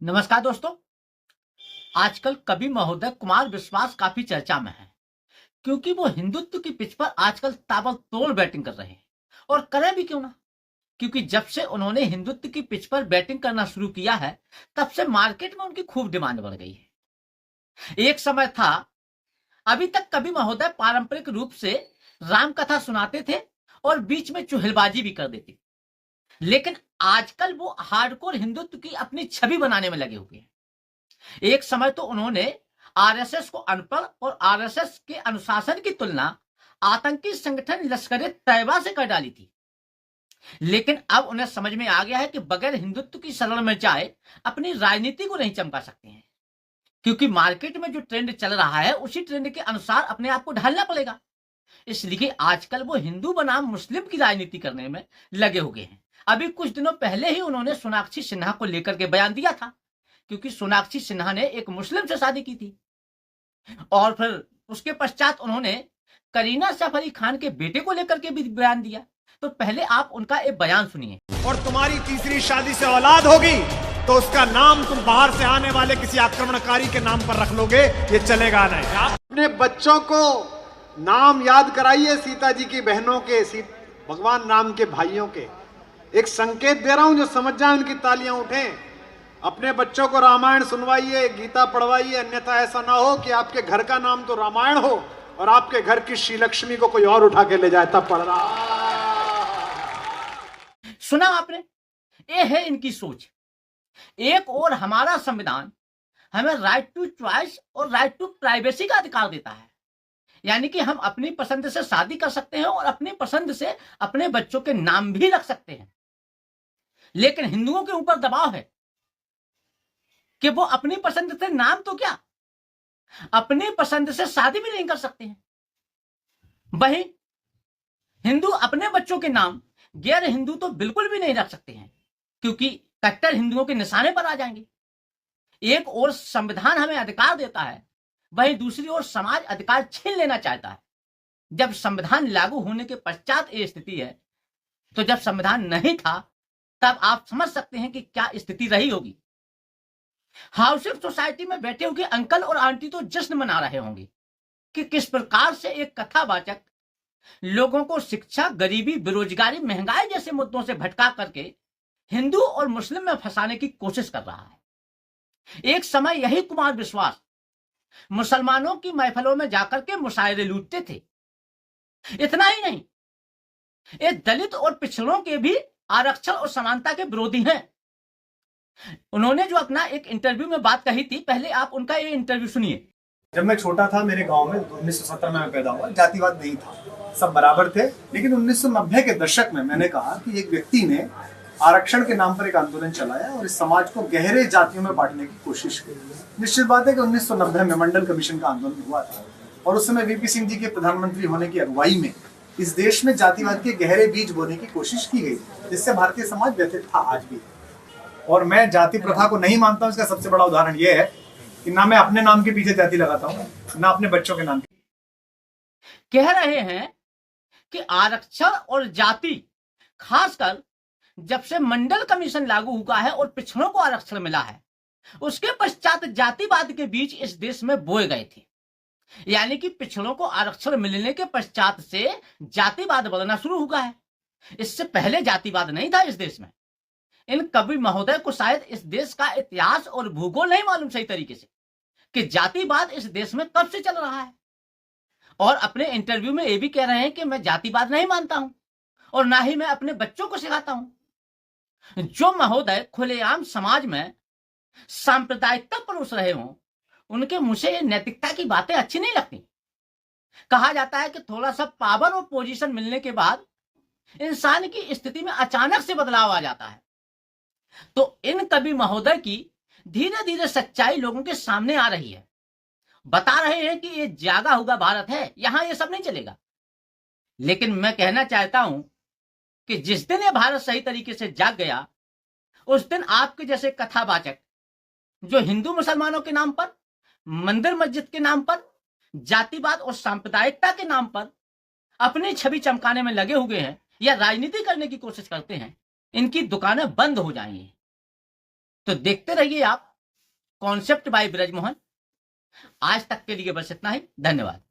नमस्कार दोस्तों। आजकल कवि महोदय कुमार विश्वास काफी चर्चा में है क्योंकि वो हिंदुत्व की पिच पर आजकल ताबड़तोड़ बैटिंग कर रहे हैं। और करें भी क्यों ना, क्योंकि जब से उन्होंने हिंदुत्व की पिच पर बैटिंग करना शुरू किया है तब से मार्केट में उनकी खूब डिमांड बढ़ गई है। एक समय था, अभी तक कवि महोदय पारंपरिक रूप से राम कथा सुनाते थे और बीच में चुहलबाजी भी कर देते, लेकिन आजकल वो हार्डकोर हिंदुत्व की अपनी छवि बनाने में लगे हुए हैं। एक समय तो उन्होंने आरएसएस को अनपढ़ और आरएसएस के अनुशासन की तुलना आतंकी संगठन लश्कर तैयबा से कर डाली थी। लेकिन अब उन्हें समझ में आ गया है कि बगैर हिंदुत्व की शरण में जाए अपनी राजनीति को नहीं चमका सकते हैं, क्योंकि मार्केट में जो ट्रेंड चल रहा है उसी ट्रेंड के अनुसार अपने आप को ढालना पड़ेगा। इसलिए आजकल वो हिंदू बनाम मुस्लिम की राजनीति करने में लगे हुए हैं। अभी कुछ दिनों पहले ही उन्होंने सोनाक्षी सिन्हा को लेकर के बयान दिया था, क्योंकि सोनाक्षी सिन्हा ने एक मुस्लिम से शादी की थी। और फिर उसके पश्चात उन्होंने करीना सैफ अली खान के बेटे को लेकर के भी बयान दिया। तो पहले आप उनका एक बयान सुनिए। और तुम्हारी तीसरी शादी से औलाद होगी तो उसका नाम तुम बाहर से आने वाले किसी आक्रमणकारी के नाम पर रख लोगे, ये चलेगा नहीं। अपने बच्चों को नाम याद कराइए, सीता जी की बहनों के, भगवान राम के भाइयों के। एक संकेत दे रहा हूं, जो समझ जाए उनकी तालियां उठें। अपने बच्चों को रामायण सुनवाइए, गीता पढ़वाइए, अन्यथा ऐसा ना हो कि आपके घर का नाम तो रामायण हो और आपके घर की श्री लक्ष्मी को कोई और उठा के ले जाए, तब पढ़ रहा। सुना आपने? ये है इनकी सोच। एक और हमारा संविधान हमें राइट टू चॉइस और राइट टू प्राइवेसी का अधिकार देता है, यानी कि हम अपनी पसंद से शादी कर सकते हैं और अपनी पसंद से अपने बच्चों के नाम भी रख सकते हैं। लेकिन हिंदुओं के ऊपर दबाव है कि वो अपनी पसंद से नाम तो क्या, अपनी पसंद से शादी भी नहीं कर सकते हैं। वही हिंदू अपने बच्चों के नाम गैर हिंदू तो बिल्कुल भी नहीं रख सकते हैं, क्योंकि कट्टर हिंदुओं के निशाने पर आ जाएंगे। एक और संविधान हमें अधिकार देता है, वहीं दूसरी ओर समाज अधिकार छीन लेना चाहता है। जब संविधान लागू होने के पश्चात ये स्थिति है, तो जब संविधान नहीं था तब आप समझ सकते हैं कि क्या स्थिति रही होगी। हाउसिंग सोसाइटी में बैठे हुए अंकल और आंटी तो जश्न मना रहे होंगे कि किस प्रकार से एक कथावाचक लोगों को शिक्षा, गरीबी, बेरोजगारी, महंगाई जैसे मुद्दों से भटका करके हिंदू और मुस्लिम में फंसाने की कोशिश कर रहा है। एक समय यही कुमार विश्वास मुसलमानों की महफिलों में जाकर के मुशायरे लूटते थे। इतना ही नहीं, ये दलित और पिछड़ों के भी आरक्षण और समानता के विरोधी हैं। उन्होंने जो अपना एक इंटरव्यू में बात कही थी, पहले आप उनका ये इंटरव्यू सुनिए। जब मैं छोटा था, मेरे गांव में 1970 में मैं पैदा हुआ, जातिवाद नहीं था, सब बराबर थे। लेकिन 1990 के दशक में मैंने कहा कि एक व्यक्ति ने आरक्षण के नाम पर एक आंदोलन चलाया और इस समाज को गहरे जातियों में बांटने की कोशिश की। निश्चित बात है कि 1990 में मंडल कमीशन का आंदोलन हुआ था और उस समय वीपी सिंह जी के प्रधानमंत्री होने की अगुवाई में इस देश में जातिवाद के गहरे बीज बोने की कोशिश की गई, जिससे भारतीय समाज व्यथित था, आज भी। और मैं जाति प्रथा को नहीं मानता हूं। इसका सबसे बड़ा उदाहरण यह है कि ना मैं अपने नाम के पीछे जाति लगाता हूं, ना अपने बच्चों के नाम के। कह रहे हैं कि आरक्षण और जाति, खासकर जब से मंडल कमीशन लागू हुआ है और पिछड़ों को आरक्षण मिला है, उसके पश्चात जातिवाद के बीज इस देश में बोए गए थे। यानी कि पिछड़ों को आरक्षण मिलने के पश्चात से जातिवाद बढ़ना शुरू हुआ है। इससे पहले जातिवाद नहीं था इस देश में। इन कवि महोदय को शायद इस देश का इतिहास और भूगोल नहीं मालूम सही तरीके से कि जातिवाद इस देश में कब से चल रहा है। और अपने इंटरव्यू में ये भी कह रहे हैं कि मैं जातिवाद नहीं मानता हूं और ना ही मैं अपने बच्चों को सिखाता हूं। जो महोदय खुलेआम समाज में सांप्रदायिकता परोस रहे हों, उनके मुंह से ये नैतिकता की बातें अच्छी नहीं लगती। कहा जाता है कि थोड़ा सा पावर और पोजीशन मिलने के बाद इंसान की स्थिति में अचानक से बदलाव आ जाता है। तो इन कवि महोदय की धीरे धीरे सच्चाई लोगों के सामने आ रही है। बता रहे हैं कि ये जागा हुआ भारत है, यहां ये सब नहीं चलेगा। लेकिन मैं कहना चाहता हूं कि जिस दिन ये भारत सही तरीके से जाग गया, उस दिन आपके जैसे कथावाचक जो हिंदू मुसलमानों के नाम पर, मंदिर मस्जिद के नाम पर, जातिवाद और सांप्रदायिकता के नाम पर अपनी छवि चमकाने में लगे हुए हैं या राजनीति करने की कोशिश करते हैं, इनकी दुकानें बंद हो जाएंगी। तो देखते रहिए आप कॉन्सेप्ट बाय ब्रजमोहन। आज तक के लिए बस इतना ही, धन्यवाद।